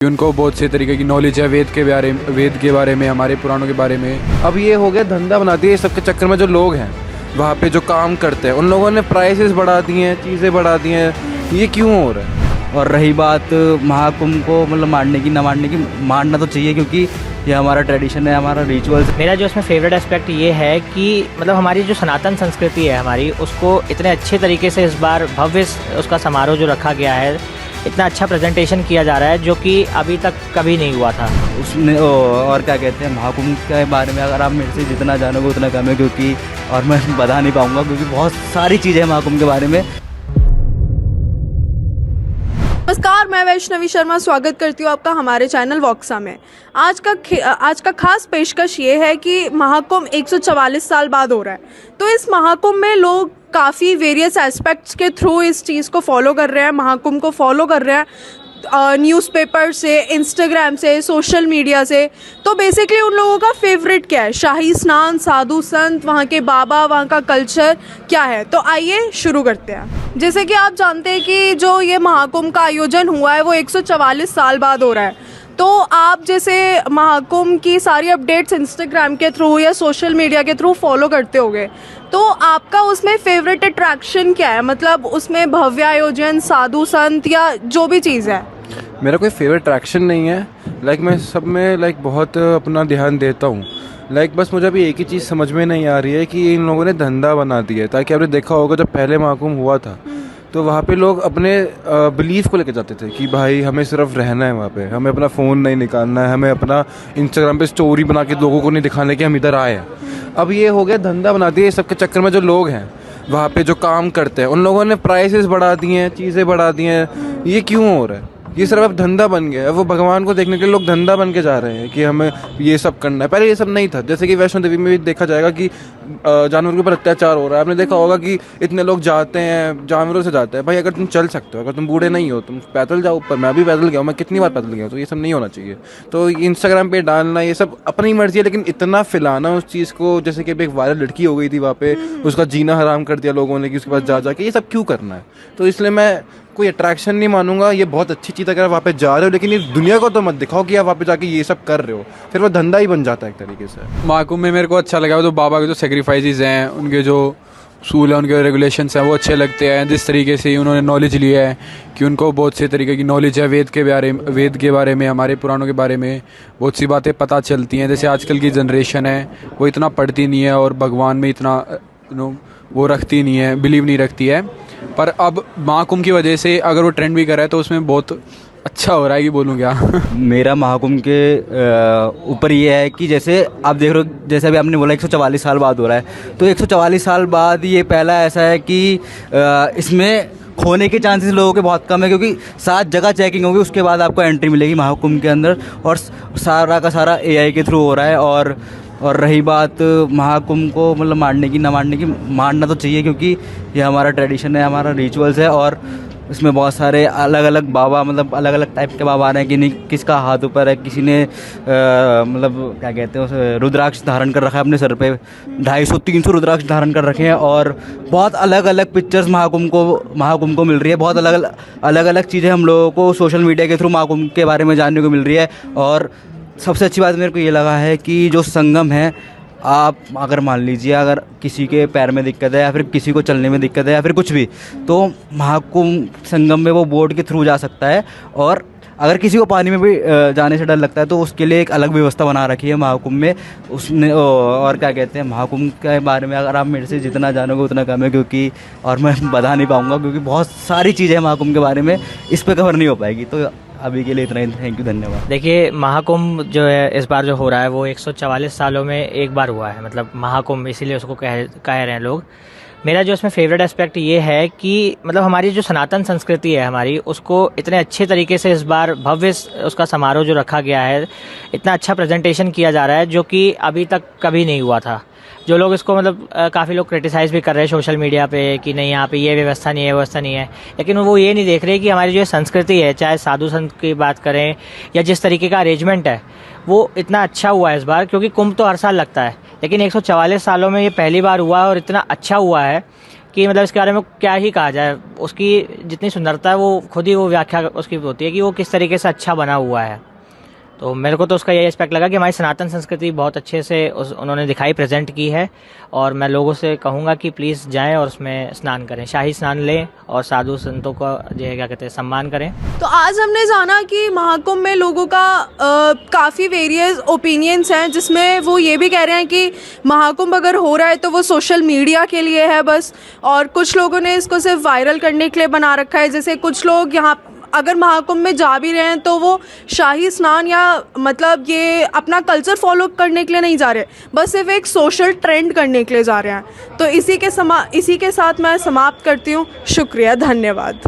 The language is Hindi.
उनको बहुत से तरीके की नॉलेज है वेद के बारे में, हमारे पुराणों के बारे में। अब ये हो गया धंधा बना दिया, इस सब के चक्कर में जो लोग हैं वहाँ पे जो काम करते हैं उन लोगों ने प्राइसेस बढ़ा दी हैं, चीज़ें बढ़ा दी हैं। ये क्यों हो रहा है? और रही बात महाकुंभ को मतलब मानने की ना मानने की, मानना तो चाहिए क्योंकि ये हमारा ट्रेडिशन है, हमारा रिचुअल्स। मेरा जो इसमें फेवरेट एस्पेक्ट ये है कि मतलब हमारी जो सनातन संस्कृति है हमारी, उसको इतने अच्छे तरीके से इस बार भव्य उसका समारोह जो रखा गया है, इतना अच्छा प्रेजेंटेशन किया जा रहा है जो कि अभी तक कभी नहीं हुआ था। उसने और क्या कहते हैं, महाकुंभ के बारे में अगर आप मेरे से जितना जानोगे उतना कम है, क्योंकि और मैं बता नहीं पाऊँगा क्योंकि बहुत सारी चीज़ें हैं महाकुंभ के बारे में। नमस्कार, मैं वैष्णवी शर्मा स्वागत करती हूँ आपका हमारे चैनल वॉक्सा में। आज का खास पेशकश ये है कि महाकुंभ 144 साल बाद हो रहा है। तो इस महाकुंभ में लोग काफ़ी वेरियस एस्पेक्ट्स के थ्रू इस चीज़ को फॉलो कर रहे हैं, महाकुंभ को फॉलो कर रहे हैं, न्यूज़पेपर से, इंस्टाग्राम से, सोशल मीडिया से। तो बेसिकली उन लोगों का फेवरेट क्या है, शाही स्नान, साधु संत, वहाँ के बाबा, वहाँ का कल्चर क्या है। तो आइए शुरू करते हैं। जैसे कि आप जानते हैं कि जो ये महाकुंभ का आयोजन हुआ है वो 144 साल बाद हो रहा है। तो आप जैसे महाकुंभ की सारी अपडेट्स इंस्टाग्राम के थ्रू या सोशल मीडिया के थ्रू फॉलो करते होगे, तो आपका उसमें फेवरेट अट्रैक्शन क्या है? मतलब उसमें भव्य आयोजन, साधु संत या जो भी चीज़ है। मेरा कोई फेवरेट अट्रैक्शन नहीं है। मैं सब में बहुत अपना ध्यान देता हूँ। बस मुझे अभी एक ही चीज़ समझ में नहीं आ रही है कि इन लोगों ने धंधा बना दिया है। ताकि आपने देखा होगा जब पहले महाकुंभ हुआ था तो वहाँ पे लोग अपने बिलीफ को लेकर जाते थे कि भाई हमें सिर्फ रहना है वहाँ पे, हमें अपना फ़ोन नहीं निकालना है, हमें अपना इंस्टाग्राम पे स्टोरी बना के लोगों को नहीं दिखाने कि हम इधर आए हैं। अब ये हो गया धंधा बना दिया, इस सब के चक्कर में जो लोग हैं वहाँ पे जो काम करते हैं उन लोगों ने प्राइसेस बढ़ा दी हैं, चीज़ें बढ़ा दी हैं। ये क्यों हो रहा है? ये सिर्फ अब धंधा बन गया है। वो भगवान को देखने के लिए लोग धंधा बन के जा रहे हैं कि हमें ये सब करना है। पहले ये सब नहीं था। जैसे कि वैष्णो देवी में भी देखा जाएगा कि जानवरों के ऊपर अत्याचार हो रहा है। आपने देखा होगा कि इतने लोग जाते हैं, जानवरों से जाते हैं। भाई अगर तुम चल सकते हो, अगर तुम बूढ़े नहीं हो, तुम पैदल जाओ ऊपर। मैं भी पैदल गया हूँ, मैं कितनी बार पैदल गया हूँ। तो ये सब नहीं होना चाहिए। तो इंस्टाग्राम पे डालना ये सब अपनी मर्जी है, लेकिन इतना फैलाना उस चीज़ को, जैसे कि एक वायरल लड़की हो गई थी वहाँ पे, उसका जीना हराम कर दिया लोगों ने कि उसके पास जा के, ये सब क्यों करना है? तो इसलिए मैं कोई अट्रैक्शन नहीं मानूंगा। ये बहुत अच्छी चीज़ अगर आप वहाँ पे जा रहे हो, लेकिन ये दुनिया को तो मत दिखाओ कि आप वहाँ पे जाके ये सब कर रहे हो। फिर वो धंधा ही बन जाता है एक तरीके से। महाकुंभ में मेरे को अच्छा लगा तो बाबा के जो सेक्रीफाइसेस हैं, उनके जो उसूल हैं, उनके रेगुलेशंस हैं, वो अच्छे लगते हैं। जिस तरीके से उन्होंने नॉलेज लिया है कि उनको बहुत से तरीके की नॉलेज है वेद के बारे में, हमारे पुराणों के बारे में बहुत सी बातें पता चलती हैं। जैसे आजकल की जनरेशन है वो इतना पढ़ती नहीं है और भगवान में इतना वो रखती नहीं है, बिलीव नहीं रखती है। पर अब महाकुंभ की वजह से अगर वो ट्रेंड भी कर रहा है तो उसमें बहुत अच्छा हो रहा है कि बोलूँ क्या। मेरा महाकुंभ के ऊपर ये है कि जैसे आप देख रहे हो, जैसे अभी आपने बोला 144 साल बाद हो रहा है, तो 144 साल बाद ये पहला ऐसा है कि इसमें खोने के चांसेस लोगों के बहुत कम है, क्योंकि 7 जगह चेकिंग होगी, उसके बाद आपको एंट्री मिलेगी महाकुंभ के अंदर। और सारा का सारा AI के थ्रू हो रहा है। और रही बात महाकुंभ को मतलब मानने की ना मानने की, मानना तो चाहिए क्योंकि ये हमारा ट्रेडिशन है, हमारा रिचुअल्स है। और इसमें बहुत सारे अलग अलग बाबा, मतलब अलग अलग टाइप के बाबा आ रहे हैं कि नहीं, किसका हाथ ऊपर है, किसी ने मतलब क्या कहते हैं उसे, रुद्राक्ष धारण कर रखा है अपने सर पे, 250-300 रुद्राक्ष धारण कर रखे हैं। और बहुत अलग अलग पिक्चर्स महाकुंभ को मिल रही है। बहुत अलग अलग चीज़ें हम लोगों को सोशल मीडिया के थ्रू महाकुंभ के बारे में जानने को मिल रही है। और सबसे अच्छी बात मेरे को ये लगा है कि जो संगम है, आप अगर मान लीजिए अगर किसी के पैर में दिक्कत है या फिर किसी को चलने में दिक्कत है या फिर कुछ भी, तो महाकुंभ संगम में वो बोट के थ्रू जा सकता है। और अगर किसी को पानी में भी जाने से डर लगता है तो उसके लिए एक अलग व्यवस्था बना रखी है महाकुंभ में। उसने और क्या कहते हैं, महाकुंभ के बारे में अगर आप मेरे से जितना जानोगे उतना कम है, क्योंकि और मैं बता नहीं पाऊँगा क्योंकि बहुत सारी चीज़ें हैं महाकुंभ के बारे में, इस पर कवर नहीं हो पाएगी। तो अभी के लिए इतना ही, थैंक यू, धन्यवाद। देखिए, महाकुंभ जो है इस बार जो हो रहा है वो 144 सालों में एक बार हुआ है, मतलब महाकुंभ, इसीलिए उसको कह रहे हैं लोग। मेरा जो इसमें फेवरेट एस्पेक्ट ये है कि मतलब हमारी जो सनातन संस्कृति है हमारी, उसको इतने अच्छे तरीके से इस बार भव्य उसका समारोह जो रखा गया है, इतना अच्छा प्रेजेंटेशन किया जा रहा है जो कि अभी तक कभी नहीं हुआ था। जो लोग इसको मतलब काफ़ी लोग क्रिटिसाइज़ भी कर रहे हैं सोशल मीडिया पे कि नहीं, यहाँ पे ये व्यवस्था नहीं है, व्यवस्था नहीं है। लेकिन वो ये नहीं देख रहे कि हमारी जो संस्कृति है, चाहे साधु संत की बात करें या जिस तरीके का अरेंजमेंट है, वो इतना अच्छा हुआ है इस बार। क्योंकि कुंभ तो हर साल लगता है, लेकिन 144 सालों में ये पहली बार हुआ है और इतना अच्छा हुआ है कि मतलब इसके बारे में क्या ही कहा जाए। उसकी जितनी सुंदरता है वो खुद ही वो व्याख्या उसकी होती है कि वो किस तरीके से अच्छा बना हुआ है। तो मेरे को तो उसका यही एस्पेक्ट लगा कि हमारी सनातन संस्कृति बहुत अच्छे से उन्होंने दिखाई, प्रेजेंट की है। और मैं लोगों से कहूँगा कि प्लीज़ जाएं और उसमें स्नान करें, शाही स्नान लें और साधु संतों का जो है क्या कहते हैं सम्मान करें। तो आज हमने जाना कि महाकुंभ में लोगों का काफ़ी वेरियस ओपिनियंस हैं, जिसमें वो ये भी कह रहे हैं कि महाकुंभ अगर हो रहा है तो वो सोशल मीडिया के लिए है बस, और कुछ लोगों ने इसको सिर्फ वायरल करने के लिए बना रखा है। जैसे कुछ लोग यहाँ अगर महाकुंभ में जा भी रहे हैं तो वो शाही स्नान या मतलब ये अपना कल्चर फॉलो करने के लिए नहीं जा रहे, बस सिर्फ एक सोशल ट्रेंड करने के लिए जा रहे हैं। तो इसी के साथ मैं समाप्त करती हूँ। शुक्रिया, धन्यवाद।